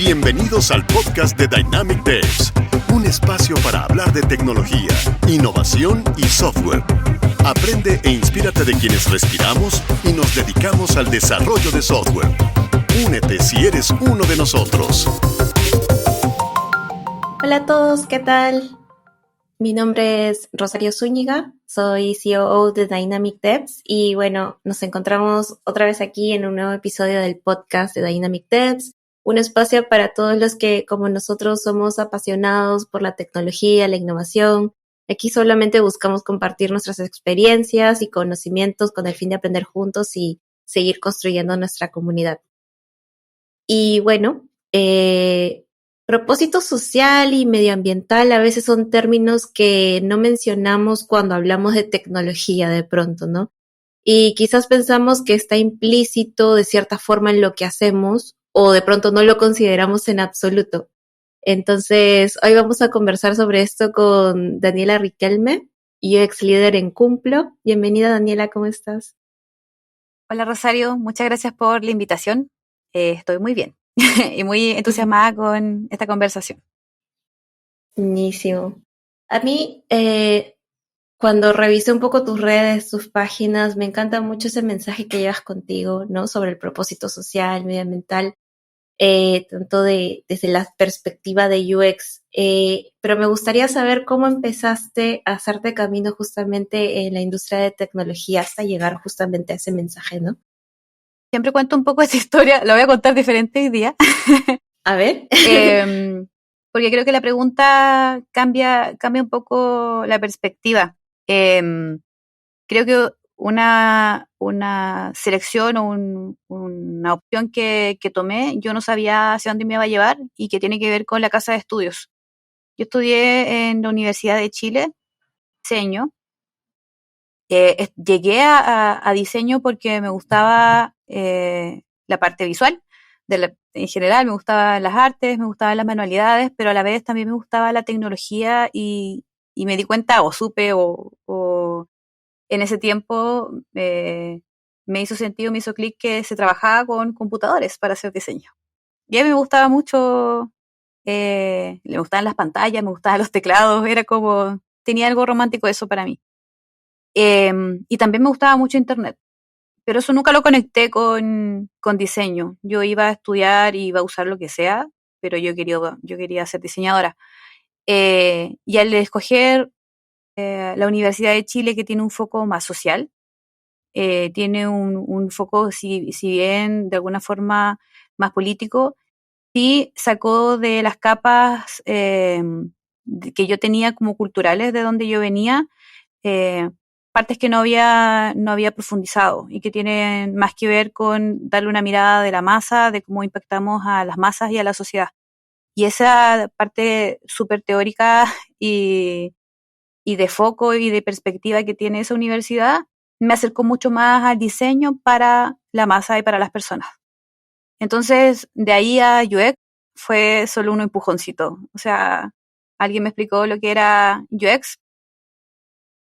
Bienvenidos al podcast de Dynamic Devs, un espacio para hablar de tecnología, innovación y software. Aprende e inspírate de quienes respiramos y nos dedicamos al desarrollo de software. Únete si eres uno de nosotros. Hola a todos, ¿qué tal? Mi nombre es Rosario Zúñiga, soy COO de Dynamic Devs y bueno, nos encontramos otra vez aquí en un nuevo episodio del podcast de Dynamic Devs, un espacio para todos los que, como nosotros, somos apasionados por la tecnología, la innovación. Aquí solamente buscamos compartir nuestras experiencias y conocimientos con el fin de aprender juntos y seguir construyendo nuestra comunidad. Y bueno, propósito social y medioambiental a veces son términos que no mencionamos cuando hablamos de tecnología de pronto, ¿no? Y quizás pensamos que está implícito de cierta forma en lo que hacemos o de pronto no lo consideramos en absoluto. Entonces, hoy vamos a conversar sobre esto con Daniela Riquelme, UX líder en Cumplo. Bienvenida, Daniela, ¿cómo estás? Hola, Rosario, muchas gracias por la invitación. Estoy muy bien y muy entusiasmada con esta conversación. Buenísimo. A mí, cuando revisé un poco tus redes, tus páginas, me encanta mucho ese mensaje que llevas contigo, ¿no? Sobre el propósito social, medioambiental, tanto desde la perspectiva de UX. Pero me gustaría saber cómo empezaste a hacerte camino justamente en la industria de tecnología hasta llegar justamente a ese mensaje, ¿no? Siempre cuento un poco esta historia, la voy a contar diferente hoy día. A ver. Porque creo que la pregunta cambia un poco la perspectiva. Creo que una selección o una opción que tomé, yo no sabía hacia dónde me iba a llevar y que tiene que ver con la casa de estudios. Yo estudié en la Universidad de Chile, diseño. Llegué a diseño porque me gustaba la parte visual, en general me gustaban las artes, me gustaban las manualidades, pero a la vez también me gustaba la tecnología y me di cuenta o supe o en ese tiempo me hizo sentido, me hizo clic que se trabajaba con computadores para hacer diseño. Y a mí me gustaba mucho, me gustaban las pantallas, me gustaban los teclados, era como, tenía algo romántico eso para mí. Y también me gustaba mucho Internet, pero eso nunca lo conecté con diseño. Yo iba a estudiar y iba a usar lo que sea, pero yo quería ser diseñadora. Y al escoger la Universidad de Chile, que tiene un foco más social, tiene un foco, si bien de alguna forma más político, sí sacó de las capas que yo tenía como culturales de donde yo venía, partes que no había profundizado y que tienen más que ver con darle una mirada de la masa, de cómo impactamos a las masas y a la sociedad. Y esa parte súper teórica y de foco y de perspectiva que tiene esa universidad me acercó mucho más al diseño para la masa y para las personas. Entonces, de ahí a UX fue solo un empujoncito. O sea, alguien me explicó lo que era UX.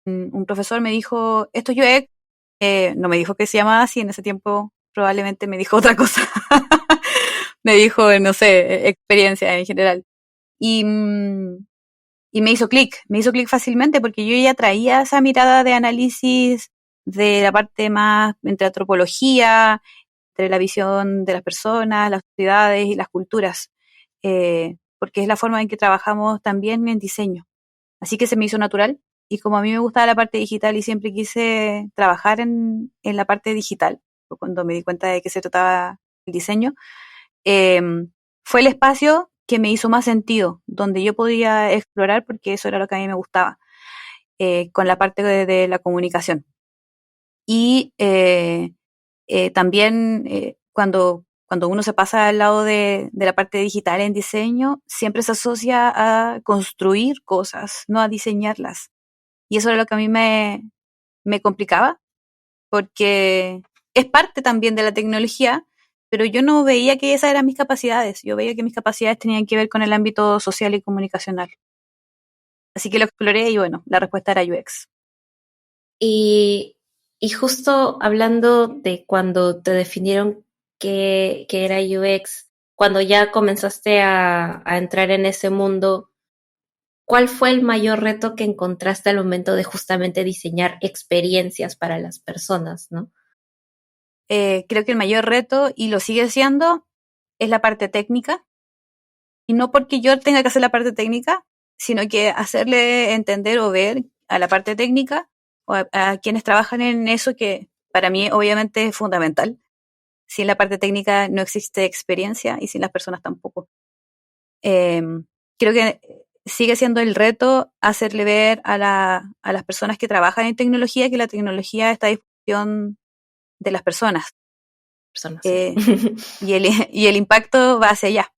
Un profesor me dijo, esto es UX. No me dijo que se llamaba así, en ese tiempo probablemente me dijo otra cosa. Me dijo, no sé, experiencia en general. Y me hizo clic fácilmente porque yo ya traía esa mirada de análisis de la parte más entre antropología, entre la visión de las personas, las sociedades y las culturas, porque es la forma en que trabajamos también en diseño. Así que se me hizo natural. Y como a mí me gustaba la parte digital y siempre quise trabajar en la parte digital, cuando me di cuenta de que se trataba el diseño, fue el espacio que me hizo más sentido, donde yo podía explorar, porque eso era lo que a mí me gustaba, con la parte de la comunicación. Y también cuando uno se pasa al lado de la parte digital en diseño, siempre se asocia a construir cosas, no a diseñarlas. Y eso era lo que a mí me complicaba, porque es parte también de la tecnología, pero yo no veía que esas eran mis capacidades. Yo veía que mis capacidades tenían que ver con el ámbito social y comunicacional. Así que lo exploré y bueno, la respuesta era UX. Y justo hablando de cuando te definieron que era UX, cuando ya comenzaste a entrar en ese mundo, ¿cuál fue el mayor reto que encontraste al momento de justamente diseñar experiencias para las personas, ¿no? Creo que el mayor reto, y lo sigue siendo, es la parte técnica. Y no porque yo tenga que hacer la parte técnica, sino que hacerle entender o ver a la parte técnica o a quienes trabajan en eso, que para mí obviamente es fundamental. Sin la parte técnica no existe experiencia y sin las personas tampoco. Creo que sigue siendo el reto hacerle ver a las personas que trabajan en tecnología que la tecnología está a disposición de las personas. Personas, sí. y el impacto va hacia allá.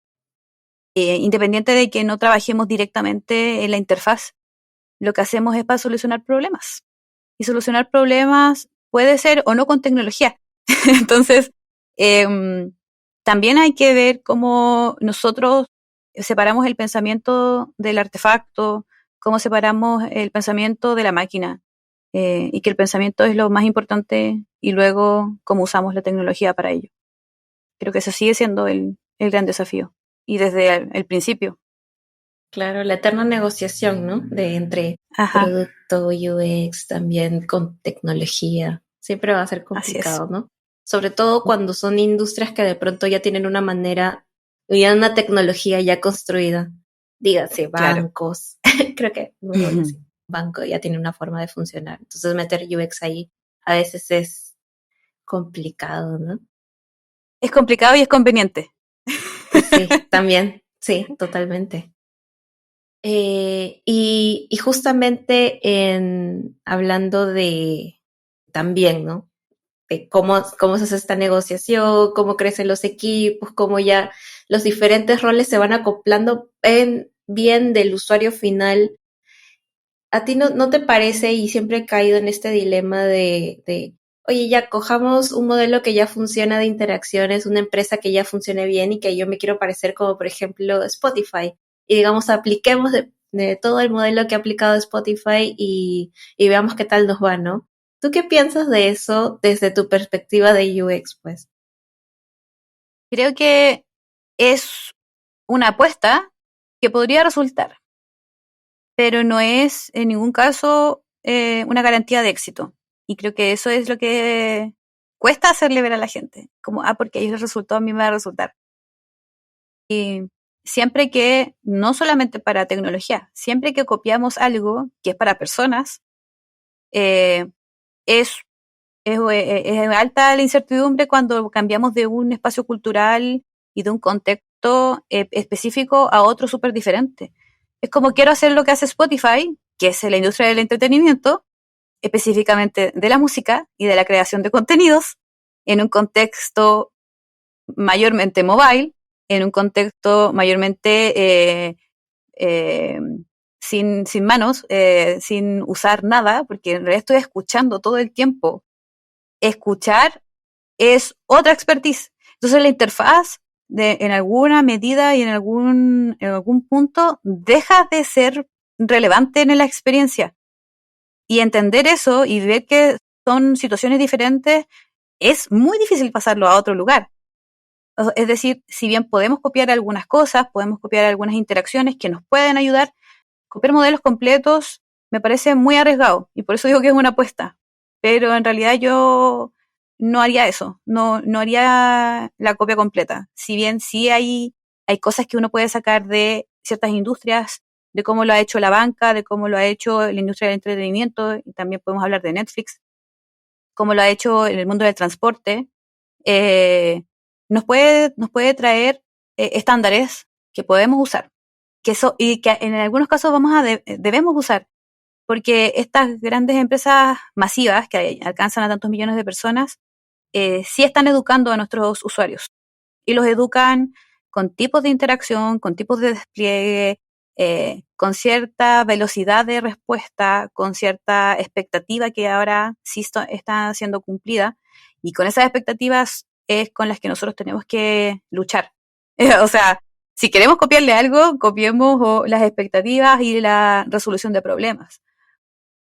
Independiente de que no trabajemos directamente en la interfaz, lo que hacemos es para solucionar problemas. Y solucionar problemas puede ser o no con tecnología. Entonces, también hay que ver cómo nosotros separamos el pensamiento del artefacto, cómo separamos el pensamiento de la máquina, y que el pensamiento es lo más importante y luego cómo usamos la tecnología para ello. Creo que eso sigue siendo el gran desafío y desde el principio. Claro, la eterna negociación, ¿no? De entre producto, UX, también con tecnología. Siempre va a ser complicado, ¿no? Sobre todo cuando son industrias que de pronto ya tienen una manera, ya una tecnología ya construida. Dígase, bancos. Claro. Creo que un banco ya tiene una forma de funcionar. Entonces meter UX ahí a veces es complicado, ¿no? Es complicado y es conveniente. Sí, también. Sí, totalmente. Y justamente hablando de también, ¿no? De cómo se hace esta negociación, cómo crecen los equipos, cómo ya los diferentes roles se van acoplando en bien del usuario final. ¿A ti no te parece, y siempre he caído en este dilema de oye, ya cojamos un modelo que ya funciona de interacciones, una empresa que ya funcione bien y que yo me quiero parecer como, por ejemplo, Spotify? Y digamos, apliquemos de todo el modelo que ha aplicado Spotify y veamos qué tal nos va, ¿no? ¿Tú qué piensas de eso desde tu perspectiva de UX, pues? Creo que es una apuesta que podría resultar, pero no es en ningún caso una garantía de éxito. Y creo que eso es lo que cuesta hacerle ver a la gente. Como, porque a ellos les resultó, a mí me va a resultar. Y siempre que, no solamente para tecnología, siempre que copiamos algo que es para personas, es alta la incertidumbre cuando cambiamos de un espacio cultural y de un contexto específico a otro súper diferente. Es como quiero hacer lo que hace Spotify, que es la industria del entretenimiento, específicamente de la música y de la creación de contenidos, en un contexto mayormente mobile, en un contexto mayormente sin manos, sin usar nada, porque en realidad estoy escuchando todo el tiempo. Escuchar es otra expertise. Entonces la interfaz en alguna medida y en algún punto deja de ser relevante en la experiencia. Y entender eso y ver que son situaciones diferentes es muy difícil pasarlo a otro lugar. Es decir, si bien podemos copiar algunas cosas, podemos copiar algunas interacciones que nos pueden ayudar, copiar modelos completos me parece muy arriesgado y por eso digo que es una apuesta. Pero en realidad yo no haría eso, no haría la copia completa. Si bien sí hay cosas que uno puede sacar de ciertas industrias, de cómo lo ha hecho la banca, de cómo lo ha hecho la industria del entretenimiento, y también podemos hablar de Netflix, cómo lo ha hecho en el mundo del transporte, nos puede traer estándares que podemos usar, y que en algunos casos debemos usar, porque estas grandes empresas masivas que alcanzan a tantos millones de personas sí están educando a nuestros usuarios y los educan con tipos de interacción, con tipos de despliegue, con cierta velocidad de respuesta, con cierta expectativa que ahora sí está siendo cumplida, y con esas expectativas es con las que nosotros tenemos que luchar. O sea, si queremos copiarle algo, copiemos las expectativas y la resolución de problemas.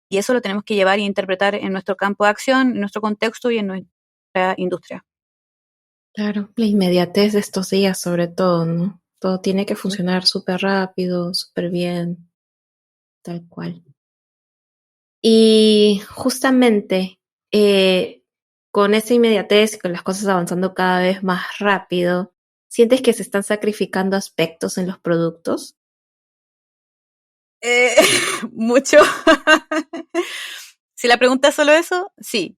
Y eso lo tenemos que llevar e interpretar en nuestro campo de acción, en nuestro contexto y en nuestra industria. Claro, la inmediatez de estos días sobre todo, ¿no? Todo tiene que funcionar súper rápido, súper bien, tal cual. Y justamente con esa inmediatez y con las cosas avanzando cada vez más rápido, ¿sientes que se están sacrificando aspectos en los productos? Eh, mucho. Si la pregunta es solo eso, sí.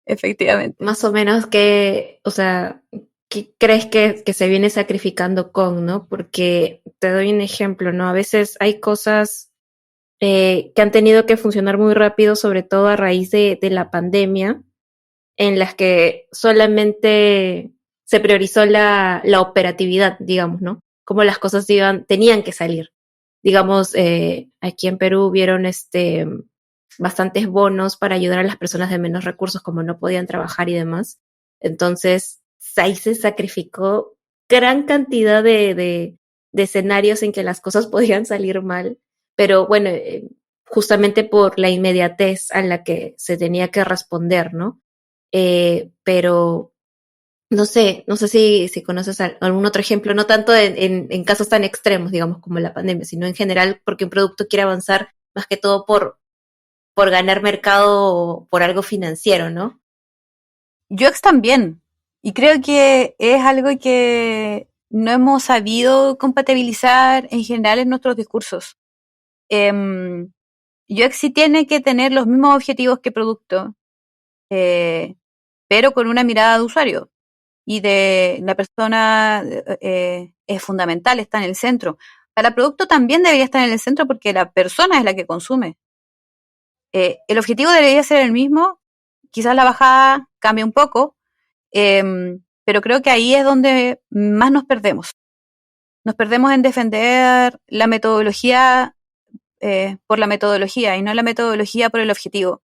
Efectivamente. Más o menos que, o sea, ¿qué crees que se viene sacrificando con, no? Porque te doy un ejemplo, ¿no? A veces hay cosas que han tenido que funcionar muy rápido, sobre todo a raíz de la pandemia, en las que solamente se priorizó la operatividad, digamos, ¿no? Cómo las cosas tenían que salir. Digamos, aquí en Perú hubieron bastantes bonos para ayudar a las personas de menos recursos, como no podían trabajar y demás. Entonces, ahí se sacrificó gran cantidad de escenarios en que las cosas podían salir mal, pero bueno, justamente por la inmediatez a la que se tenía que responder, ¿no? Pero no sé si conoces algún otro ejemplo, no tanto en casos tan extremos, digamos, como la pandemia, sino en general porque un producto quiere avanzar más que todo por ganar mercado o por algo financiero, ¿no? UX también. Y creo que es algo que no hemos sabido compatibilizar en general en nuestros discursos. UX sí tiene que tener los mismos objetivos que producto, pero con una mirada de usuario. Y de la persona es fundamental, está en el centro. Para el producto también debería estar en el centro porque la persona es la que consume. El objetivo debería ser el mismo, quizás la bajada cambie un poco, pero creo que ahí es donde más nos perdemos. Nos perdemos en defender la metodología por la metodología y no la metodología por el objetivo.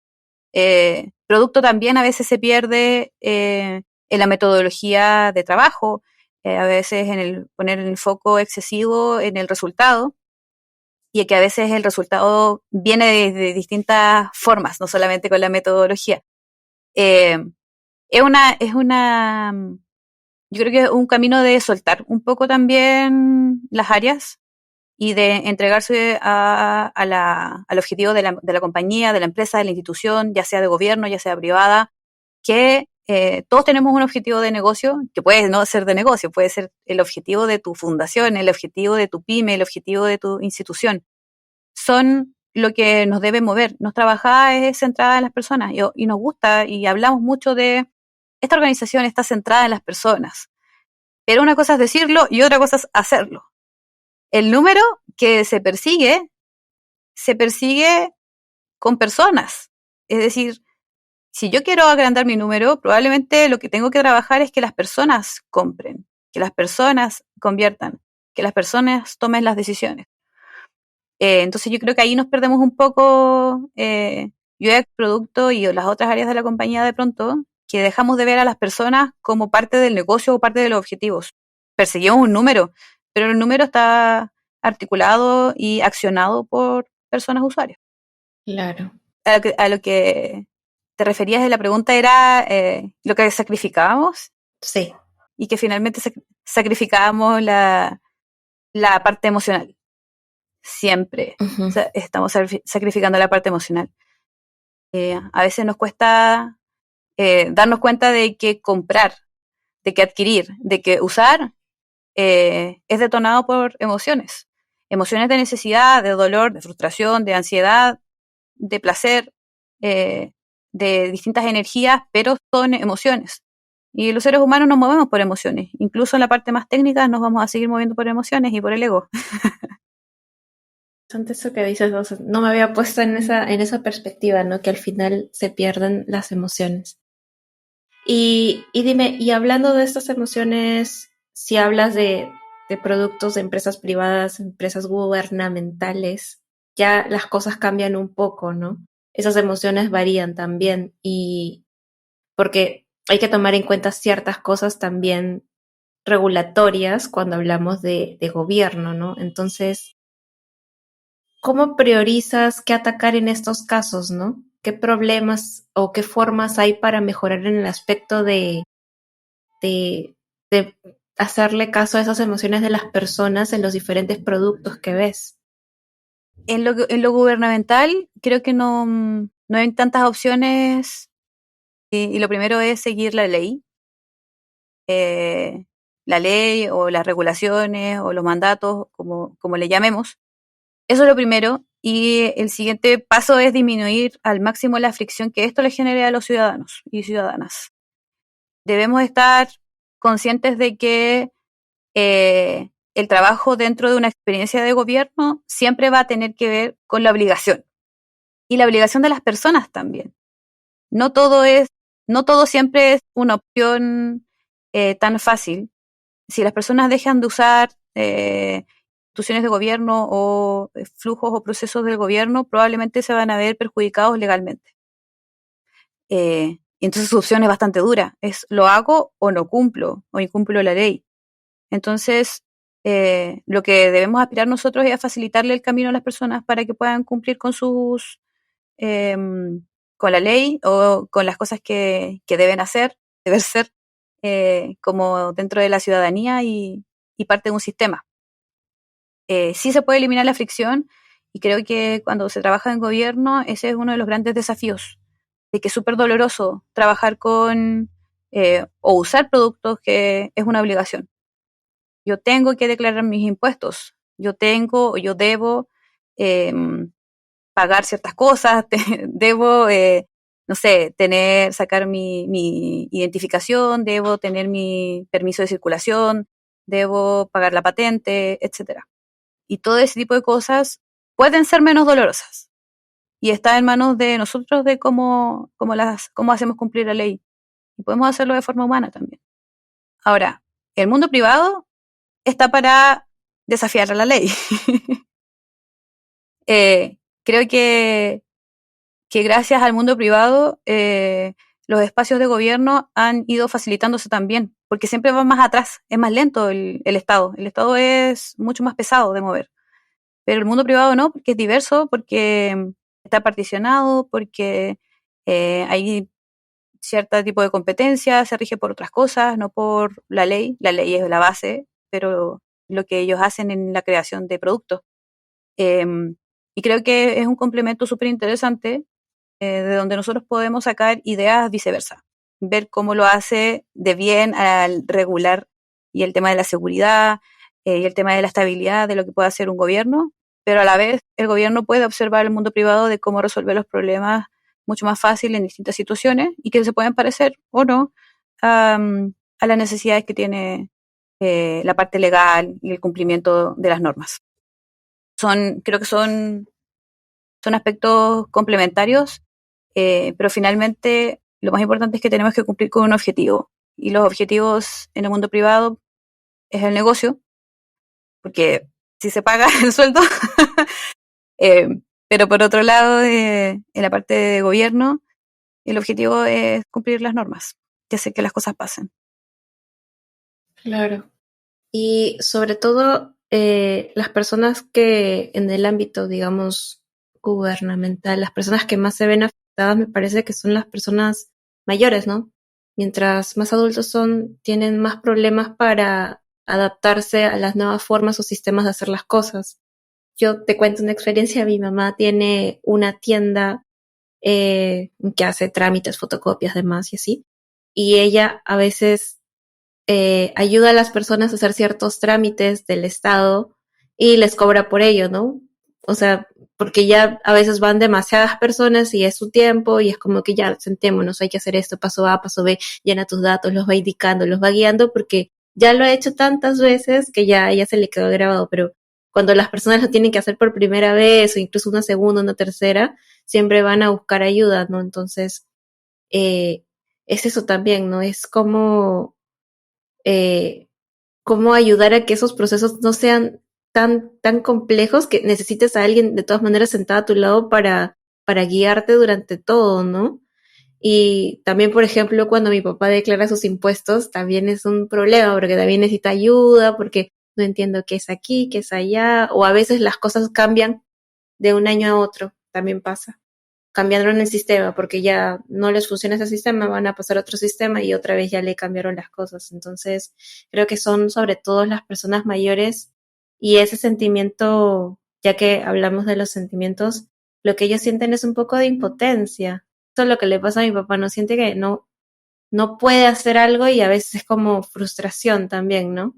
Producto también a veces se pierde en la metodología de trabajo, a veces en el poner el foco excesivo en el resultado y que a veces el resultado viene de distintas formas, no solamente con la metodología. Eh, yo creo que es un camino de soltar un poco también las áreas y de entregarse al objetivo de la compañía, de la empresa, de la institución, ya sea de gobierno, ya sea privada, que todos tenemos un objetivo de negocio, que puede no ser de negocio, puede ser el objetivo de tu fundación, el objetivo de tu pyme, el objetivo de tu institución. Son lo que nos debe mover. Nuestra trabajada es centrada en las personas y nos gusta y hablamos mucho de esta organización está centrada en las personas. Pero una cosa es decirlo y otra cosa es hacerlo. El número que se persigue con personas. Es decir, si yo quiero agrandar mi número, probablemente lo que tengo que trabajar es que las personas compren, que las personas conviertan, que las personas tomen las decisiones. Entonces yo creo que ahí nos perdemos un poco UX, producto y las otras áreas de la compañía de pronto, que dejamos de ver a las personas como parte del negocio o parte de los objetivos. Perseguimos un número, pero el número está articulado y accionado por personas usuarias. Claro. A lo que te referías de la pregunta era lo que sacrificábamos. Sí. Y que finalmente sacrificábamos la parte emocional. Siempre estamos sacrificando la parte emocional. A veces nos cuesta darnos cuenta de que comprar, de que adquirir, de que usar es detonado por emociones. Emociones de necesidad, de dolor, de frustración, de ansiedad, de placer, de distintas energías, pero son emociones. Y los seres humanos nos movemos por emociones. Incluso en la parte más técnica nos vamos a seguir moviendo por emociones y por el ego. Antes eso que dices, o sea, no me había puesto en esa perspectiva, ¿no? Que al final se pierden las emociones. Y dime, y hablando de estas emociones, si hablas de productos de empresas privadas, empresas gubernamentales, ya las cosas cambian un poco, ¿no? Esas emociones varían también y porque hay que tomar en cuenta ciertas cosas también regulatorias cuando hablamos de gobierno, ¿no? Entonces, ¿cómo priorizas qué atacar en estos casos, no? qué problemas o qué formas hay para mejorar en el aspecto de, de hacerle caso a esas emociones de las personas en los diferentes productos que ves? En lo gubernamental, creo que no hay tantas opciones, y lo primero es seguir la ley. La ley o las regulaciones o los mandatos, como le llamemos. Eso es lo primero. Y el siguiente paso es disminuir al máximo la fricción que esto le genere a los ciudadanos y ciudadanas. Debemos estar conscientes de que el trabajo dentro de una experiencia de gobierno siempre va a tener que ver con la obligación. Y la obligación de las personas también. No todo siempre es una opción tan fácil. Si las personas dejan de usar instituciones de gobierno o flujos o procesos del gobierno, probablemente se van a ver perjudicados legalmente. Y entonces su opción es bastante dura. Es lo hago o no cumplo, o incumplo la ley. Entonces, lo que debemos aspirar nosotros es a facilitarle el camino a las personas para que puedan cumplir con sus con la ley o con las cosas que deben hacer, deber ser, como dentro de la ciudadanía y parte de un sistema. Sí se puede eliminar la fricción, y creo que cuando se trabaja en gobierno ese es uno de los grandes desafíos, de que es súper doloroso trabajar con o usar productos que es una obligación. Yo tengo que declarar mis impuestos, yo debo pagar ciertas cosas, debo, no sé, sacar mi identificación, debo tener mi permiso de circulación, debo pagar la patente, etcétera. Y todo ese tipo de cosas pueden ser menos dolorosas. Y está en manos de nosotros de cómo hacemos cumplir la ley. Y podemos hacerlo de forma humana también. Ahora, el mundo privado está para desafiar a la ley. Creo que gracias al mundo privado los espacios de gobierno han ido facilitándose también, porque siempre va más atrás, es más lento el Estado. El Estado es mucho más pesado de mover, pero el mundo privado no, porque es diverso, porque está particionado, porque hay cierto tipo de competencia, se rige por otras cosas, no por la ley. La ley es la base, pero lo que ellos hacen en la creación de productos. Y creo que es un complemento súper interesante, de donde nosotros podemos sacar ideas viceversa, ver cómo lo hace de bien al regular, y el tema de la seguridad y el tema de la estabilidad de lo que puede hacer un gobierno, pero a la vez el gobierno puede observar el mundo privado de cómo resolver los problemas mucho más fácil en distintas situaciones, y que se pueden parecer o no a las necesidades que tiene la parte legal y el cumplimiento de las normas. Creo que son aspectos complementarios, pero finalmente lo más importante es que tenemos que cumplir con un objetivo. Y los objetivos en el mundo privado es el negocio, porque si se paga el sueldo, pero por otro lado, en la parte de gobierno, el objetivo es cumplir las normas y hacer que las cosas pasen. Claro. Y sobre todo, las personas que en el ámbito, digamos, gubernamental, las personas que más se ven afectadas me parece que son las personas mayores, ¿no? Mientras más adultos son, tienen más problemas para adaptarse a las nuevas formas o sistemas de hacer las cosas. Yo te cuento una experiencia, mi mamá tiene una tienda que hace trámites, fotocopias, demás y así, y ella a veces ayuda a las personas a hacer ciertos trámites del Estado y les cobra por ello, ¿no? O sea, porque ya a veces van demasiadas personas y es su tiempo y es como que ya sentémonos, hay que hacer esto, paso A, paso B, llena tus datos, los va indicando, los va guiando, porque ya lo ha hecho tantas veces que ya se le quedó grabado, pero cuando las personas lo tienen que hacer por primera vez o incluso una segunda, una tercera, siempre van a buscar ayuda, ¿no? Entonces, es eso también, ¿no? Es como cómo ayudar a que esos procesos no sean tan complejos, que necesites a alguien de todas maneras sentado a tu lado para guiarte durante todo, ¿no? Y también, por ejemplo, cuando mi papá declara sus impuestos, también es un problema, porque también necesita ayuda, porque no entiendo qué es aquí, qué es allá, o a veces las cosas cambian de un año a otro, también pasa. cambiaron el sistema porque ya no les funciona ese sistema, van a pasar a otro sistema y otra vez ya le cambiaron las cosas. Entonces, creo que son sobre todo las personas mayores y ese sentimiento, ya que hablamos de los sentimientos, lo que ellos sienten es un poco de impotencia. Eso es lo que le pasa a mi papá, no siente que no puede hacer algo y a veces es como frustración también, ¿no?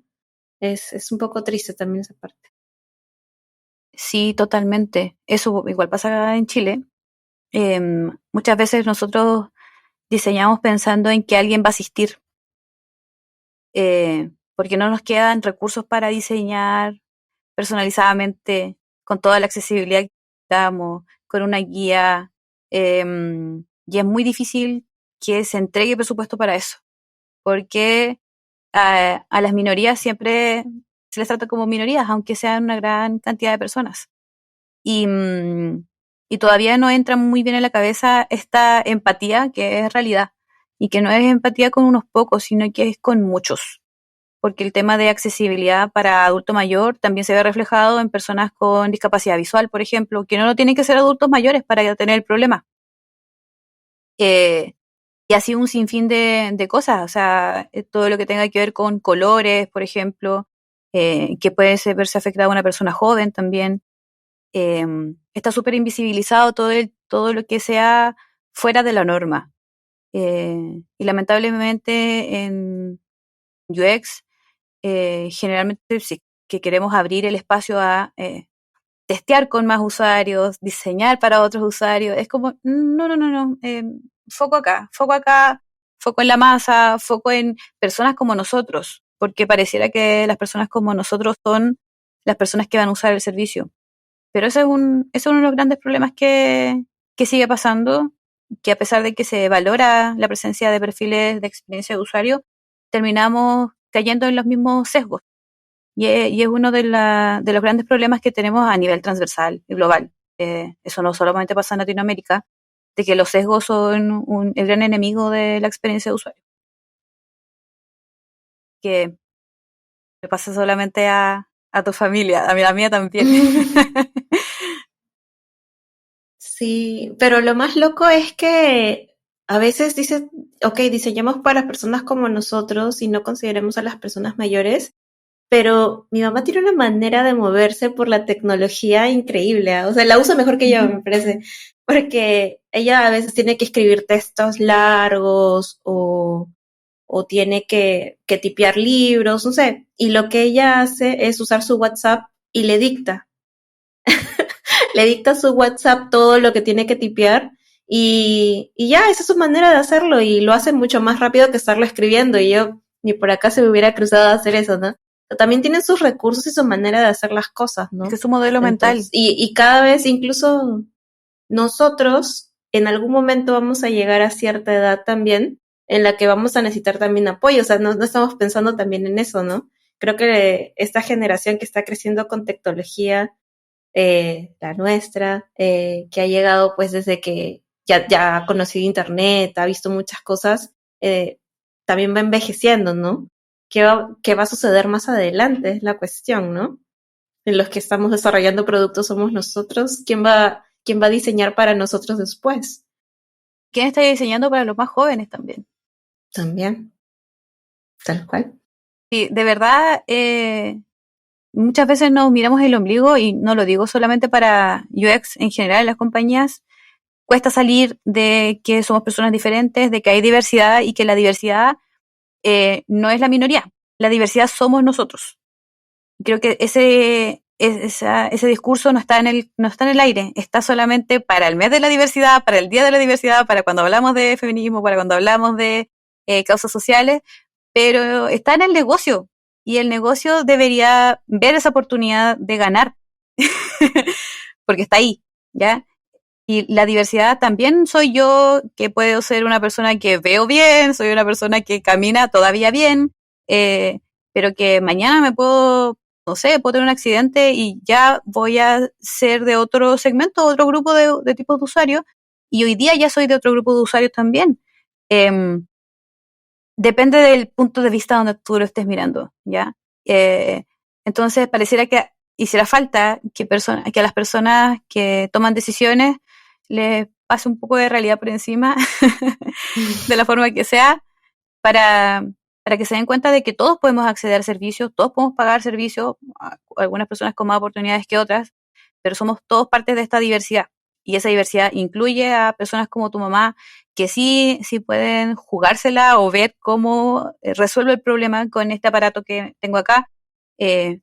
Es un poco triste también esa parte. Sí, totalmente. Eso igual pasa acá en Chile. Muchas veces nosotros diseñamos pensando en que alguien va a asistir, porque no nos quedan recursos para diseñar personalizadamente, con toda la accesibilidad que damos, con una guía, y es muy difícil que se entregue presupuesto para eso, porque a las minorías siempre se les trata como minorías, aunque sean una gran cantidad de personas. Y todavía no entra muy bien en la cabeza esta empatía que es realidad, y que no es empatía con unos pocos, sino que es con muchos. Porque el tema de accesibilidad para adulto mayor también se ve reflejado en personas con discapacidad visual, por ejemplo, que no tienen que ser adultos mayores para tener el problema. Y así un sinfín de cosas, o sea, todo lo que tenga que ver con colores, por ejemplo, que puede verse afectada a una persona joven también. Está súper invisibilizado todo lo que sea fuera de la norma. Y lamentablemente en UX, generalmente sí que queremos abrir el espacio a testear con más usuarios, diseñar para otros usuarios. Es como, no, foco acá, foco en la masa, foco en personas como nosotros, porque pareciera que las personas como nosotros son las personas que van a usar el servicio. Pero ese es uno de los grandes problemas que sigue pasando, que a pesar de que se valora la presencia de perfiles de experiencia de usuario, terminamos cayendo en los mismos sesgos. Y es uno de los grandes problemas que tenemos a nivel transversal y global. Eso no solamente pasa en Latinoamérica, de que los sesgos son el gran enemigo de la experiencia de usuario. Que le pasa solamente a tu familia, a la mía también. Sí, pero lo más loco es que a veces dices, ok, diseñamos para personas como nosotros y no consideremos a las personas mayores, pero mi mamá tiene una manera de moverse por la tecnología increíble, ¿ah? O sea, la usa mejor que yo, me parece, porque ella a veces tiene que escribir textos largos o tiene que tipear libros, no sé, y lo que ella hace es usar su WhatsApp y le dicta su WhatsApp todo lo que tiene que tipear y ya, esa es su manera de hacerlo y lo hace mucho más rápido que estarlo escribiendo y yo ni por acá se me hubiera cruzado a hacer eso, ¿no? Pero también tienen sus recursos y su manera de hacer las cosas, ¿no? Es que es su modelo mental. Y cada vez, incluso nosotros, en algún momento vamos a llegar a cierta edad también en la que vamos a necesitar también apoyo, o sea, no estamos pensando también en eso, ¿no? Creo que esta generación que está creciendo con tecnología, la nuestra, que ha llegado pues desde que ya ha conocido internet, ha visto muchas cosas, también va envejeciendo, ¿no? ¿Qué va a suceder más adelante? Es la cuestión, ¿no? En los que estamos desarrollando productos somos nosotros. ¿Quién va a diseñar para nosotros después? ¿Quién está diseñando para los más jóvenes también? También, tal cual. Sí, de verdad, muchas veces nos miramos el ombligo, y no lo digo solamente para UX en general en las compañías. Cuesta salir de que somos personas diferentes, de que hay diversidad y que la diversidad no es la minoría. La diversidad somos nosotros. Creo que ese discurso no está en el aire, está solamente para el mes de la diversidad, para el día de la diversidad, para cuando hablamos de feminismo, para cuando hablamos de causas sociales, pero está en el negocio, y el negocio debería ver esa oportunidad de ganar, porque está ahí, ¿ya? Y la diversidad también soy yo, que puedo ser una persona que veo bien, soy una persona que camina todavía bien, pero que mañana no sé, puedo tener un accidente y ya voy a ser de otro segmento, otro grupo de tipos de usuarios, y hoy día ya soy de otro grupo de usuarios también. Depende del punto de vista donde tú lo estés mirando, ¿ya? Entonces pareciera que hiciera falta que a las personas que toman decisiones les pase un poco de realidad por encima, de la forma que sea, para que se den cuenta de que todos podemos acceder a servicios, todos podemos pagar servicios, algunas personas con más oportunidades que otras, pero somos todos partes de esta diversidad. Y esa diversidad incluye a personas como tu mamá, que sí pueden jugársela o ver cómo resuelve el problema con este aparato que tengo acá.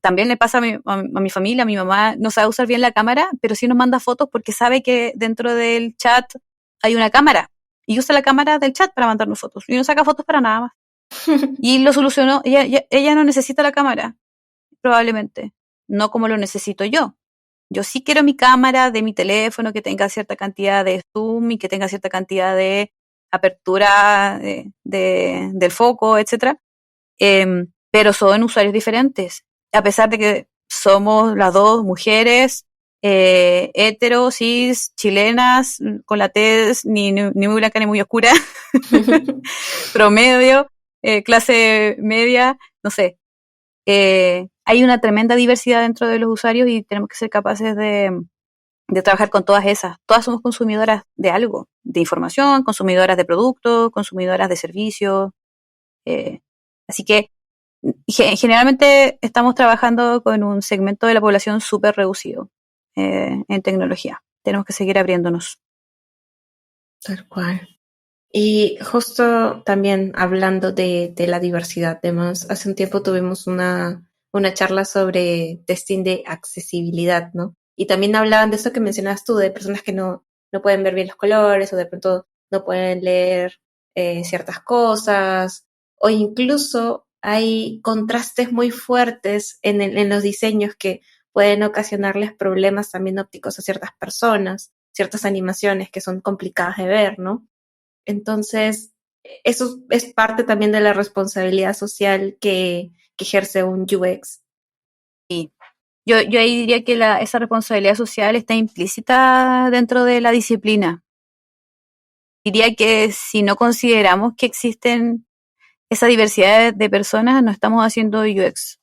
También le pasa a mi familia, mi mamá no sabe usar bien la cámara, pero sí nos manda fotos porque sabe que dentro del chat hay una cámara y usa la cámara del chat para mandarnos fotos y no saca fotos para nada más. Y lo solucionó, ella no necesita la cámara, probablemente, no como lo necesito yo. Yo sí quiero mi cámara de mi teléfono que tenga cierta cantidad de zoom y que tenga cierta cantidad de apertura del foco, etcétera. Pero son usuarios diferentes. A pesar de que somos las dos mujeres, hetero, cis, chilenas, con la tez ni muy blanca ni muy oscura, promedio, clase media, no sé. Hay una tremenda diversidad dentro de los usuarios y tenemos que ser capaces de trabajar con todas esas. Todas somos consumidoras de algo, de información, consumidoras de productos, consumidoras de servicios. Así que generalmente estamos trabajando con un segmento de la población súper reducido en tecnología. Tenemos que seguir abriéndonos. Tal cual. Y justo también hablando de la diversidad, además, hace un tiempo tuvimos una charla sobre testing de accesibilidad, ¿no? Y también hablaban de eso que mencionabas tú, de personas que no pueden ver bien los colores o de pronto no pueden leer ciertas cosas, o incluso hay contrastes muy fuertes en los diseños que pueden ocasionarles problemas también ópticos a ciertas personas, ciertas animaciones que son complicadas de ver, ¿no? Entonces, eso es parte también de la responsabilidad social que ejerce un UX. Sí. Yo ahí diría que esa responsabilidad social está implícita dentro de la disciplina. Diría que si no consideramos que existen esa diversidad de personas, no estamos haciendo UX.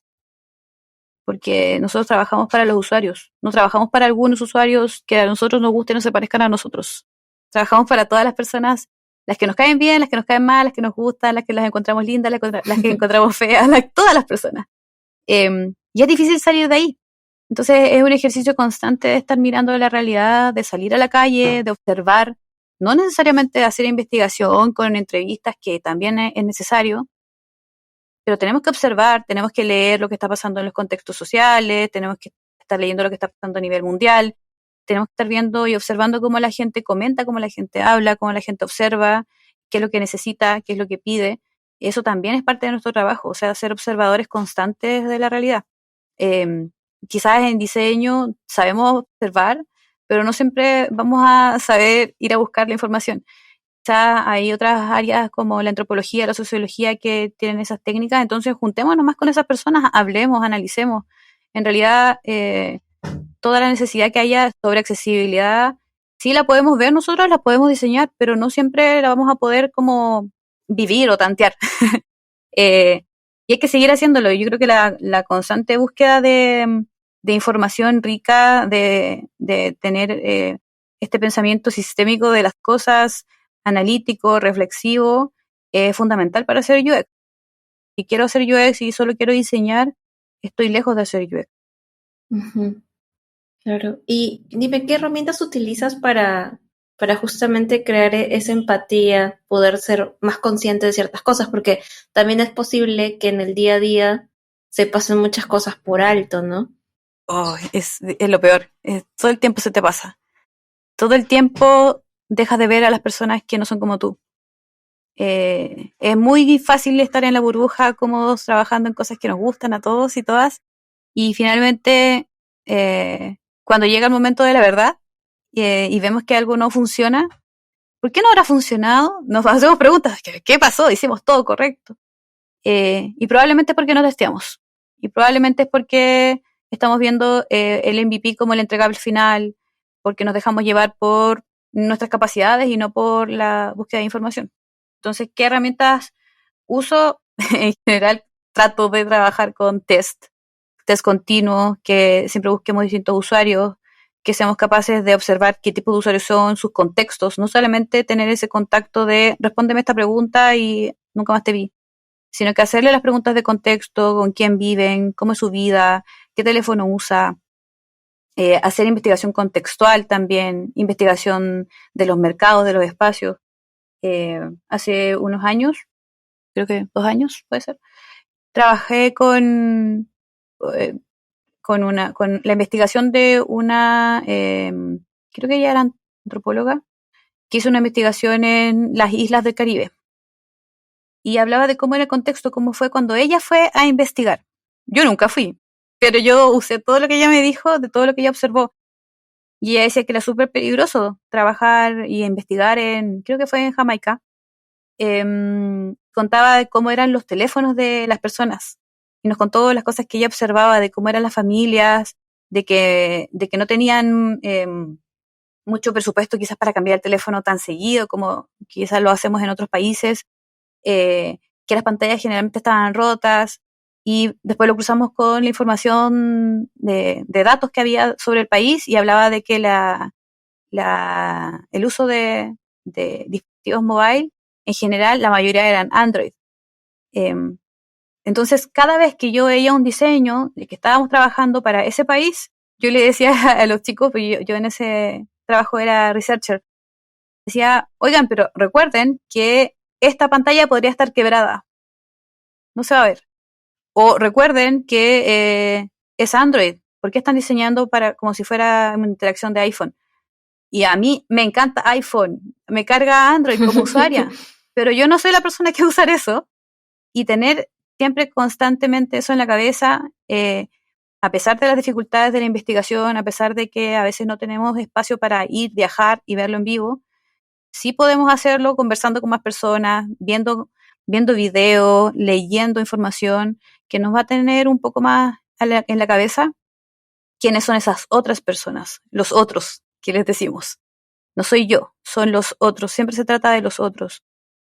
Porque nosotros trabajamos para los usuarios. No trabajamos para algunos usuarios que a nosotros nos gusten o se parezcan a nosotros. Trabajamos para todas las personas, las que nos caen bien, las que nos caen mal, las que nos gustan, las que las encontramos lindas, las que encontramos feas, todas las personas. Y es difícil salir de ahí. Entonces es un ejercicio constante de estar mirando la realidad, de salir a la calle, de observar, no necesariamente de hacer investigación con entrevistas, que también es necesario, pero tenemos que observar, tenemos que leer lo que está pasando en los contextos sociales, tenemos que estar leyendo lo que está pasando a nivel mundial, tenemos que estar viendo y observando cómo la gente comenta, cómo la gente habla, cómo la gente observa, qué es lo que necesita, qué es lo que pide. Eso también es parte de nuestro trabajo, o sea, ser observadores constantes de la realidad. Quizás en diseño sabemos observar, pero no siempre vamos a saber ir a buscar la información. Quizás hay otras áreas como la antropología, la sociología que tienen esas técnicas, entonces juntémonos más con esas personas, hablemos, analicemos. En realidad, toda la necesidad que haya sobre accesibilidad, sí la podemos ver nosotros, la podemos diseñar, pero no siempre la vamos a poder como vivir o tantear. Y hay que seguir haciéndolo. Yo creo que la constante búsqueda de información rica, de tener este pensamiento sistémico de las cosas, analítico, reflexivo, es fundamental para hacer UX. Si quiero hacer UX y solo quiero diseñar, estoy lejos de hacer UX. Uh-huh. Claro. Y dime, ¿qué herramientas utilizas para justamente crear esa empatía, poder ser más consciente de ciertas cosas? Porque también es posible que en el día a día se pasen muchas cosas por alto, ¿no? Oh, es lo peor. Todo el tiempo se te pasa. Todo el tiempo dejas de ver a las personas que no son como tú. Es muy fácil estar en la burbuja, cómodos, trabajando en cosas que nos gustan a todos y todas. Y finalmente, cuando llega el momento de la verdad y vemos que algo no funciona, ¿por qué no habrá funcionado? Nos hacemos preguntas, ¿qué pasó? Hicimos todo correcto. Y probablemente es porque no testeamos. Y probablemente es porque estamos viendo el MVP como el entregable final, porque nos dejamos llevar por nuestras capacidades y no por la búsqueda de información. Entonces, ¿qué herramientas uso? En general, trato de trabajar con test continuos, que siempre busquemos distintos usuarios, que seamos capaces de observar qué tipo de usuarios son, sus contextos, no solamente tener ese contacto de respóndeme esta pregunta y nunca más te vi, sino que hacerle las preguntas de contexto, con quién viven, cómo es su vida, qué teléfono usa, hacer investigación contextual también, investigación de los mercados, de los espacios. Hace unos años, creo que 2 años puede ser, trabajé con la investigación de una, creo que ella era antropóloga, que hizo una investigación en las islas del Caribe. Y hablaba de cómo era el contexto, cómo fue cuando ella fue a investigar. Yo nunca fui, pero yo usé todo lo que ella me dijo, de todo lo que ella observó. Y ella decía que era súper peligroso trabajar y investigar creo que fue en Jamaica. Contaba de cómo eran los teléfonos de las personas. Y nos contó las cosas que ella observaba, de cómo eran las familias, de que no tenían mucho presupuesto quizás para cambiar el teléfono tan seguido como quizás lo hacemos en otros países, que las pantallas generalmente estaban rotas, y después lo cruzamos con la información de datos que había sobre el país, y hablaba de que el uso de dispositivos móviles, en general, la mayoría eran Android. Entonces, cada vez que yo veía un diseño de que estábamos trabajando para ese país, yo le decía a los chicos, porque yo en ese trabajo era researcher, decía, oigan, pero recuerden que esta pantalla podría estar quebrada, no se va a ver. O recuerden que es Android, ¿por qué están diseñando como si fuera una interacción de iPhone? Y a mí me encanta iPhone, me carga Android como usuaria, pero yo no soy la persona que usar eso, y tener siempre constantemente eso en la cabeza, a pesar de las dificultades de la investigación, a pesar de que a veces no tenemos espacio para ir, viajar y verlo en vivo, sí podemos hacerlo conversando con más personas, viendo videos, leyendo información, que nos va a tener un poco más en la cabeza quiénes son esas otras personas, los otros que les decimos. No soy yo, son los otros, siempre se trata de los otros.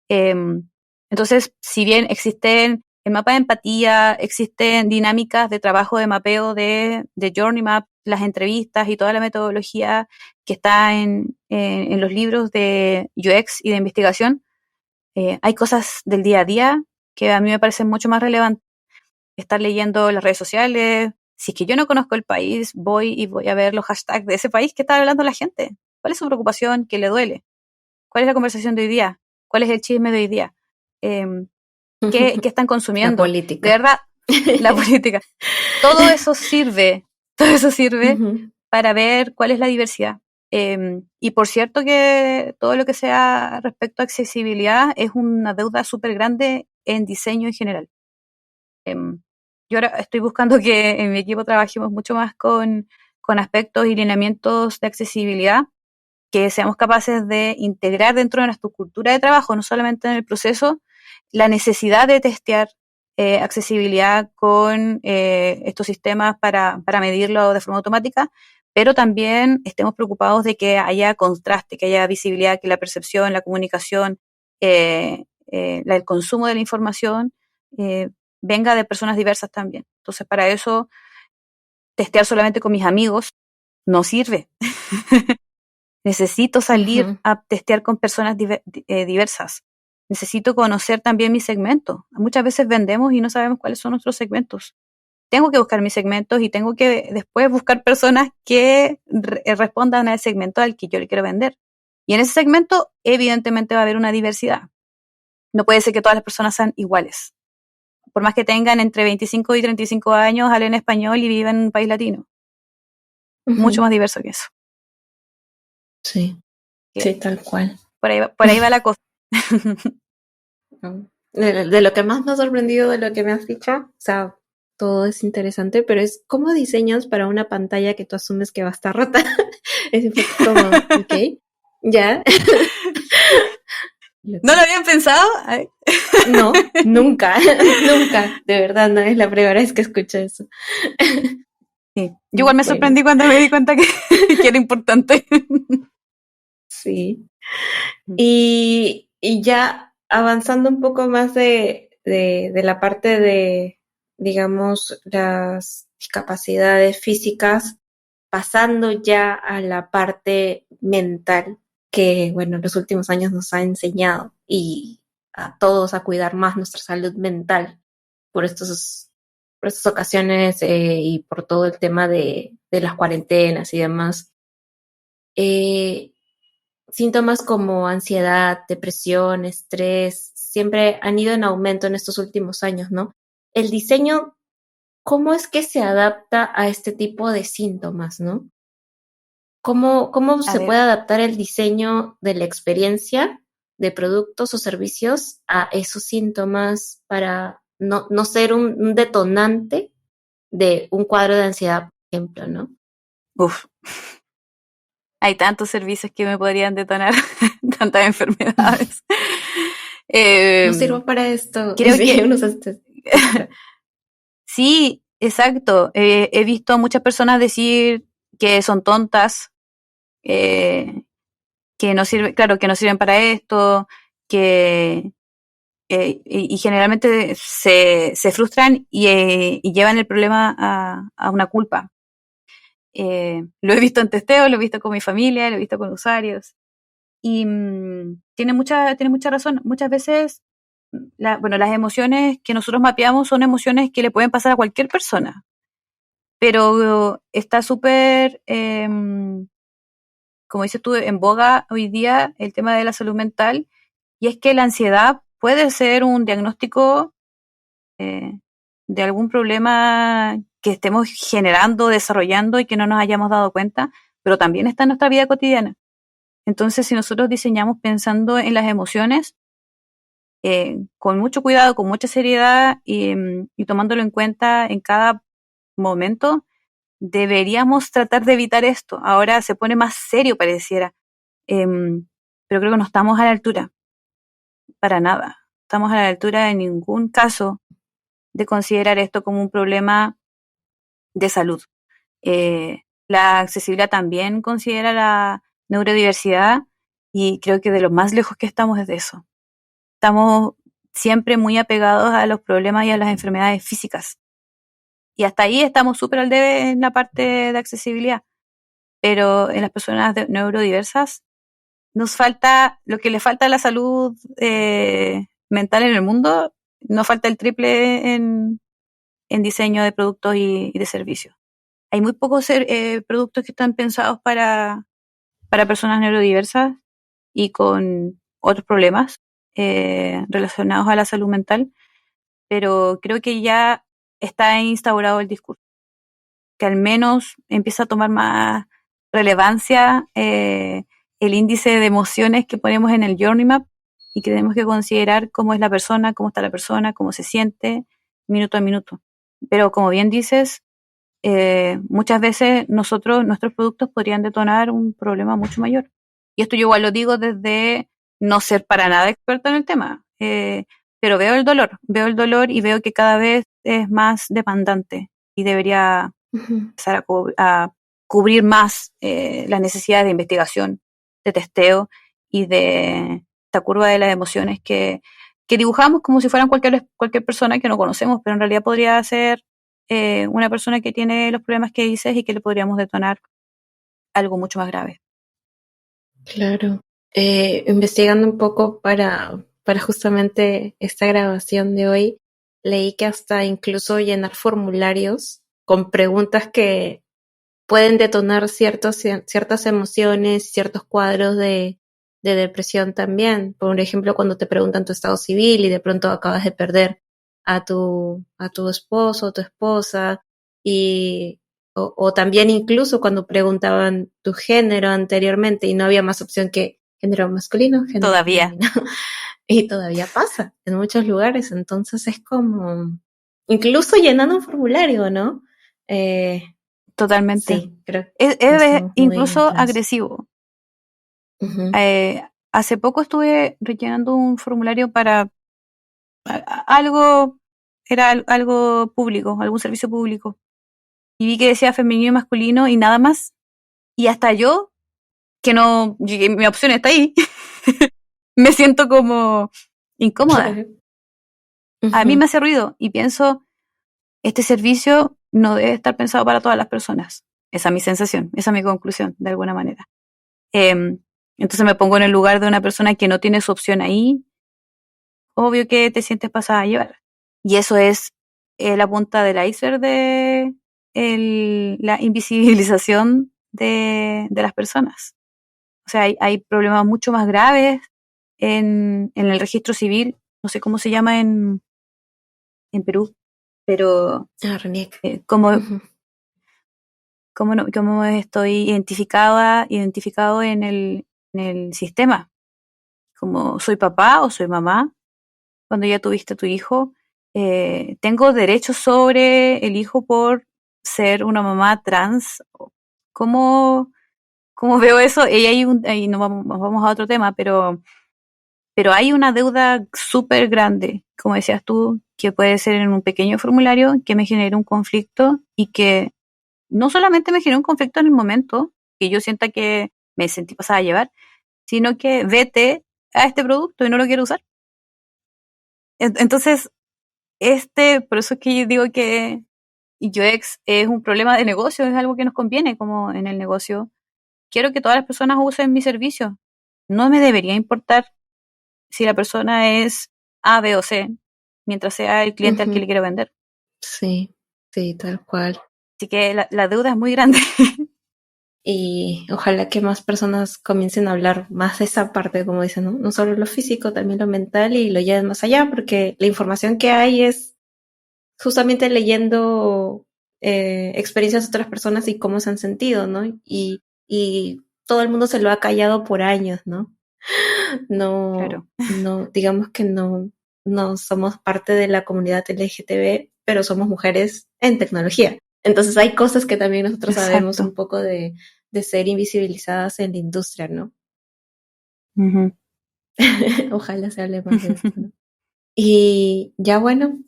Entonces, si bien existen el mapa de empatía, existen dinámicas de trabajo de mapeo de Journey Map, las entrevistas y toda la metodología que está en los libros de UX y de investigación, hay cosas del día a día que a mí me parecen mucho más relevantes. Estar leyendo las redes sociales, si es que yo no conozco el país, voy a ver los hashtags de ese país que está hablando la gente. ¿Cuál es su preocupación? ¿Qué le duele? ¿Cuál es la conversación de hoy día? ¿Cuál es el chisme de hoy día? ¿Qué están consumiendo? La política. De verdad, la política. Todo eso sirve para ver cuál es la diversidad. Y por cierto que todo lo que sea respecto a accesibilidad es una deuda súper grande en diseño en general. Yo ahora estoy buscando que en mi equipo trabajemos mucho más con aspectos y lineamientos de accesibilidad, que seamos capaces de integrar dentro de nuestra cultura de trabajo, no solamente en el proceso, la necesidad de testear accesibilidad con estos sistemas para medirlo de forma automática, pero también estemos preocupados de que haya contraste, que haya visibilidad, que la percepción, la comunicación, el consumo de la información venga de personas diversas también. Entonces, para eso, testear solamente con mis amigos no sirve. Necesito salir a testear con personas diversas. Necesito conocer también mi segmento. Muchas veces vendemos y no sabemos cuáles son nuestros segmentos. Tengo que buscar mis segmentos y tengo que después buscar personas que respondan al segmento al que yo le quiero vender. Y en ese segmento, evidentemente, va a haber una diversidad. No puede ser que todas las personas sean iguales. Por más que tengan entre 25 y 35 años, hablen español y viven en un país latino. Mucho más diverso que eso. Sí, sí, tal cual. Por ahí va la cosa. De lo que más me ha sorprendido de lo que me has dicho, o sea, todo es interesante, pero es cómo diseñas para una pantalla que tú asumes que va a estar rota. Es un poco como, ok, ya. ¿No lo habían pensado? Ay. No, nunca, nunca. De verdad, no es la primera vez que escucho eso. Sí. Yo igual me sorprendí cuando me di cuenta que era importante. Sí. Y ya avanzando un poco más de la parte de, digamos, las discapacidades físicas, pasando ya a la parte mental que, bueno, en los últimos años nos ha enseñado y a todos a cuidar más nuestra salud mental por estas ocasiones y por todo el tema de las cuarentenas y demás. Eh, Síntomas como ansiedad, depresión, estrés, siempre han ido en aumento en estos últimos años, ¿no? El diseño, ¿cómo es que se adapta a este tipo de síntomas, ¿no? ¿Cómo A se ver, puede adaptar el diseño de la experiencia de productos o servicios a esos síntomas para no ser un detonante de un cuadro de ansiedad, por ejemplo, ¿no? uf, hay tantos servicios que me podrían detonar tantas enfermedades. No Eh, sirvo para esto. creo Sí, que uno se desespera. sí, exacto. He visto a muchas personas decir que son tontas, eh, que no sirven, claro, que no sirven para esto, que y generalmente se frustran y llevan el problema a una culpa. Lo he visto en testeo, lo he visto con mi familia, lo he visto con usuarios. Y tiene mucha razón. Muchas veces, bueno, las emociones que nosotros mapeamos son emociones que le pueden pasar a cualquier persona. Pero está súper, como dices tú, en boga hoy día el tema de la salud mental. Y es que la ansiedad puede ser un diagnóstico eh, de algún problema que estemos generando, desarrollando y que no nos hayamos dado cuenta, pero también está en nuestra vida cotidiana. Entonces, si nosotros diseñamos pensando en las emociones, con mucho cuidado, con mucha seriedad y tomándolo en cuenta en cada momento, deberíamos tratar de evitar esto. Ahora se pone más serio, pareciera, pero creo que no estamos a la altura, para nada. Estamos a la altura en ningún caso de considerar esto como un problema de salud. La accesibilidad también considera la neurodiversidad y creo que de lo más lejos que estamos es de eso. Estamos siempre muy apegados a los problemas y a las enfermedades físicas. Y hasta ahí estamos súper al debe en la parte de accesibilidad. Pero en las personas neurodiversas nos falta, lo que le falta a la salud mental en el mundo, nos falta el triple en diseño de productos y de servicios. Hay muy pocos productos que están pensados para personas neurodiversas y con otros problemas relacionados a la salud mental, pero creo que ya está instaurado el discurso, que al menos empieza a tomar más relevancia el índice de emociones que ponemos en el Journey Map y que tenemos que considerar cómo es la persona, cómo está la persona, cómo se siente, minuto a minuto. Pero como bien dices, muchas veces nuestros productos podrían detonar un problema mucho mayor. Y esto yo igual lo digo desde no ser para nada experto en el tema, pero veo el dolor y veo que cada vez es más demandante y debería empezar a cubrir más las necesidades de investigación, de testeo y de esta curva de las emociones que dibujamos como si fueran cualquier persona que no conocemos, pero en realidad podría ser una persona que tiene los problemas que dices y que le podríamos detonar algo mucho más grave. Claro. Investigando un poco para justamente esta grabación de hoy, leí que hasta incluso llenar formularios con preguntas que pueden detonar ciertas emociones, ciertos cuadros de depresión también. Por ejemplo, cuando te preguntan tu estado civil y de pronto acabas de perder a tu esposo o tu esposa o también incluso cuando preguntaban tu género anteriormente y no había más opción que género masculino, género Todavía. femenino. Y todavía pasa en muchos lugares, entonces es como, incluso llenando un formulario, ¿no? Totalmente. Sí, creo Es que estamos muy incluso adelantados. agresivo. Ujú. Hace poco estuve rellenando un formulario para algo, era algo público, algún servicio público. Y vi que decía femenino y masculino y nada más. Y hasta yo, que no, mi opción está ahí, me siento como incómoda. A mí Ujú. me hace ruido y pienso, este servicio no debe estar pensado para todas las personas. Esa es mi sensación, esa es mi conclusión, de alguna manera. Entonces me pongo en el lugar de una persona que no tiene su opción ahí, obvio que te sientes pasada a llevar. Y eso es la punta del iceberg de la invisibilización de las personas. O sea, hay problemas mucho más graves en el registro civil, no sé cómo se llama en Perú, pero RENIEC. como, Ujú. como estoy identificado en el sistema, como soy papá o soy mamá, cuando ya tuviste a tu hijo, tengo derechos sobre el hijo por ser una mamá trans. ¿Cómo, cómo veo eso? Y ahí nos vamos a otro tema, pero hay una deuda súper grande, como decías tú, que puede ser en un pequeño formulario que me genere un conflicto y que no solamente me genere un conflicto en el momento, que yo sienta que me sentí pasada a llevar, sino que vete a este producto y no lo quiero usar. Entonces, por eso es que yo digo que UX es un problema de negocio, es algo que nos conviene como en el negocio. Quiero que todas las personas usen mi servicio. No me debería importar si la persona es A, B o C, mientras sea el cliente al que le quiero vender. Sí, sí, tal cual. Así que la deuda es muy grande. Y ojalá que más personas comiencen a hablar más de esa parte, como dicen, ¿no? No solo lo físico, también lo mental y lo lleven más allá, porque la información que hay es justamente leyendo experiencias de otras personas y cómo se han sentido, ¿no? Y todo el mundo se lo ha callado por años, ¿no? No, Claro. no, digamos que no somos parte de la comunidad LGTB, pero somos mujeres en tecnología. Entonces hay cosas que también nosotros sabemos un Exacto. poco de ser invisibilizadas en la industria, ¿no? Ujú. Ojalá se hable más de esto, ¿no? Y ya bueno,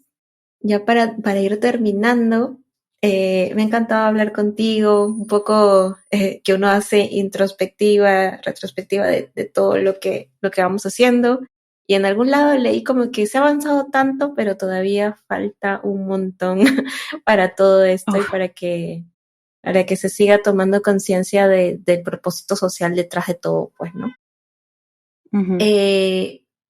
ya para ir terminando, me ha encantado hablar contigo, un poco que uno hace introspectiva, retrospectiva de todo lo que vamos haciendo. Y en algún lado leí como que se ha avanzado tanto, pero todavía falta un montón para todo esto y Uf. para que se siga tomando conciencia del propósito social detrás de todo, pues, ¿no? Ujú.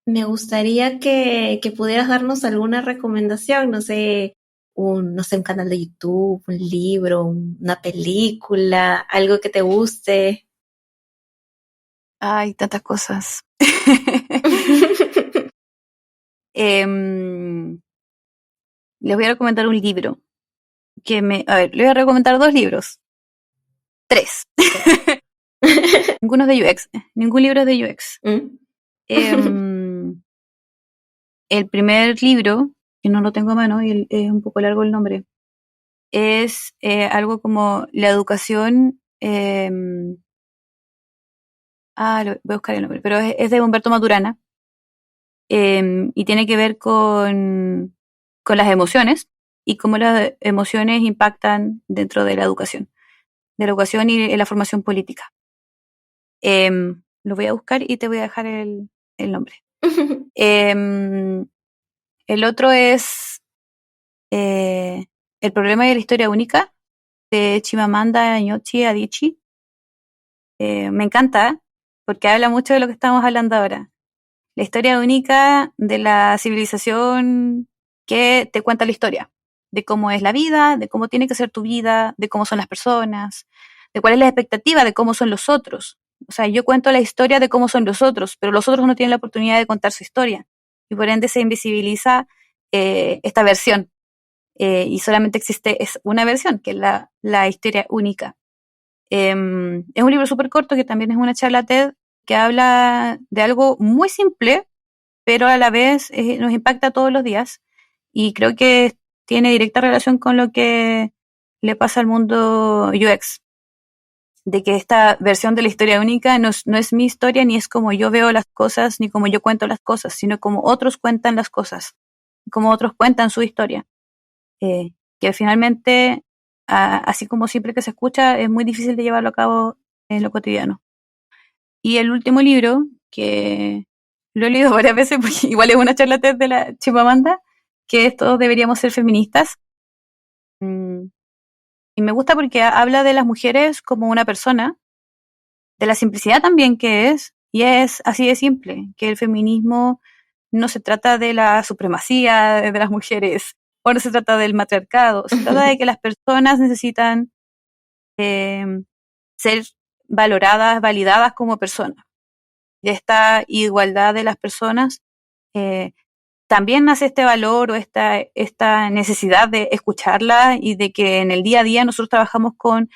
Me gustaría que pudieras darnos alguna recomendación, no sé, no sé, un canal de YouTube, un libro, una película, algo que te guste. Hay tantas cosas. Les voy a recomendar un libro a ver, les voy a recomendar 2 libros. 3. Ninguno es de UX. Ningún libro es de UX. ¿Mm? El primer libro, que no lo tengo a mano y es un poco largo el nombre, es algo como la educación. Voy a buscar el nombre, pero es de Humberto Maturana y tiene que ver con las emociones y cómo las emociones impactan dentro de la educación y la formación política. Lo voy a buscar y te voy a dejar el nombre. El otro es El problema de la historia única de Chimamanda Ngozi Adichie. Me encanta porque habla mucho de lo que estamos hablando ahora. La historia única de la civilización que te cuenta la historia, de cómo es la vida, de cómo tiene que ser tu vida, de cómo son las personas, de cuál es la expectativa de cómo son los otros. O sea, yo cuento la historia de cómo son los otros, pero los otros no tienen la oportunidad de contar su historia. Y por ende se invisibiliza esta versión. Y solamente es una versión, que es la historia única. Es un libro súper corto que también es una charla TED que habla de algo muy simple, pero a la vez nos impacta todos los días y creo que tiene directa relación con lo que le pasa al mundo UX, de que esta versión de la historia única no es mi historia, ni es como yo veo las cosas, ni como yo cuento las cosas, sino como otros cuentan las cosas, como otros cuentan su historia, que finalmente, así como siempre que se escucha, es muy difícil de llevarlo a cabo en lo cotidiano. Y el último libro, que lo he leído varias veces, porque igual es una charla TED de la Chimamanda, que es Todos deberíamos ser feministas. Y me gusta porque habla de las mujeres como una persona, de la simplicidad también que es, y es así de simple, que el feminismo no se trata de la supremacía de las mujeres, o no se trata del matriarcado, se trata de que las personas necesitan ser valoradas, validadas como personas. Y esta igualdad de las personas también nace este valor o esta necesidad de escucharla y de que en el día a día nosotros trabajamos con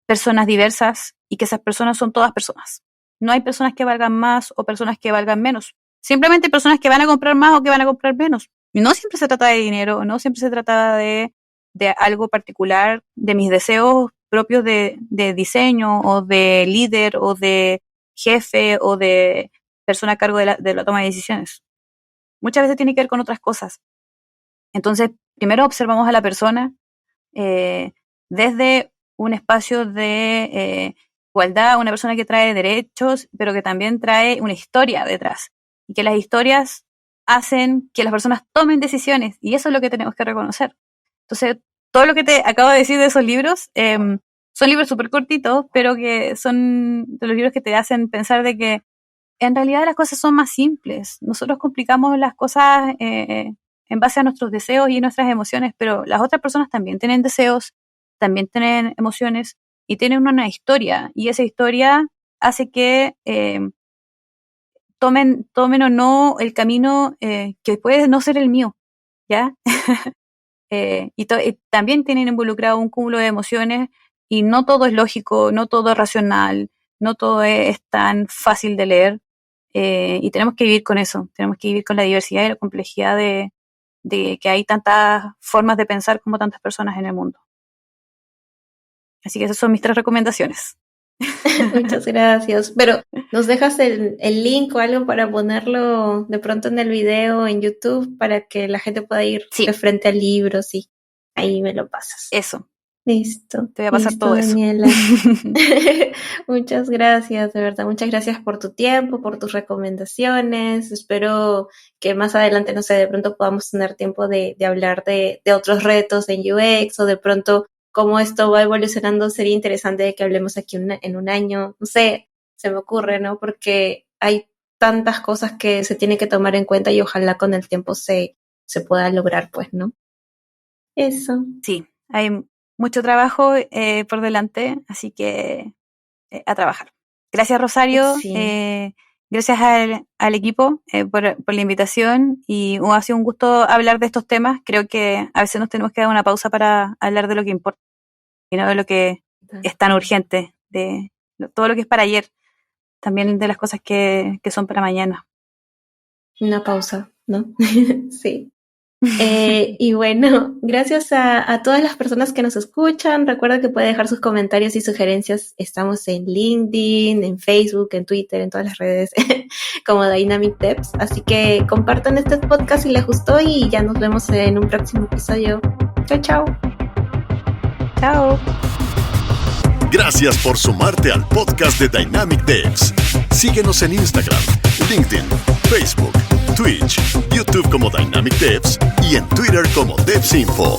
personas diversas y que esas personas son todas personas. No hay personas que valgan más o personas que valgan menos. Simplemente personas que van a comprar más o que van a comprar menos. Y no siempre se trata de dinero, no siempre se trata de algo particular, de mis deseos propios de diseño o de líder o de jefe o de persona a cargo de la toma de decisiones. Muchas veces tiene que ver con otras cosas. Entonces, primero observamos a la persona desde un espacio de igualdad, una persona que trae derechos, pero que también trae una historia detrás. Y que las historias hacen que las personas tomen decisiones. Y eso es lo que tenemos que reconocer. Entonces, todo lo que te acabo de decir de esos libros, son libros súper cortitos, pero que son de los libros que te hacen pensar de que en realidad las cosas son más simples. Nosotros complicamos las cosas en base a nuestros deseos y nuestras emociones, pero las otras personas también tienen deseos, también tienen emociones y tienen una historia. Y esa historia hace que tomen o no el camino que puede no ser el mío, ¿ya? Y también tienen involucrado un cúmulo de emociones y no todo es lógico, no todo es racional, no todo es tan fácil de leer. Y tenemos que vivir con eso, tenemos que vivir con la diversidad y la complejidad de que hay tantas formas de pensar como tantas personas en el mundo. Así que esas son mis 3 recomendaciones. Muchas gracias. Pero, ¿nos dejas el link o algo para ponerlo de pronto en el video en YouTube para que la gente pueda ir de frente al libro? Sí, ahí me lo pasas. Eso. Listo. Te voy a pasar todo Daniela. eso. Muchas gracias, de verdad. Muchas gracias por tu tiempo, por tus recomendaciones. Espero que más adelante, no sé, de pronto podamos tener tiempo de hablar de otros retos en UX o de pronto cómo esto va evolucionando. Sería interesante de que hablemos aquí en un año. No sé, se me ocurre, ¿no? Porque hay tantas cosas que se tienen que tomar en cuenta y ojalá con el tiempo se pueda lograr, pues, ¿no? Eso. Sí, hay mucho trabajo por delante, así que a trabajar. Gracias, Rosario. Sí. Gracias al equipo por la invitación y ha sido un gusto hablar de estos temas. Creo que a veces nos tenemos que dar una pausa para hablar de lo que importa y no de lo que es tan urgente, de todo lo que es para ayer, también de las cosas que son para mañana. Una pausa, ¿no? Sí. Y bueno, gracias a todas las personas que nos escuchan. Recuerda que puede dejar sus comentarios y sugerencias. Estamos en LinkedIn, en Facebook, en Twitter, en todas las redes como Dynamic Devs. Así que compartan este podcast si les gustó y ya nos vemos en un próximo episodio. Chao, chao. Chao. Gracias por sumarte al podcast de Dynamic Devs. Síguenos en Instagram, LinkedIn, Facebook, Twitch, YouTube como Dynamic Devs y en Twitter como DevsInfo.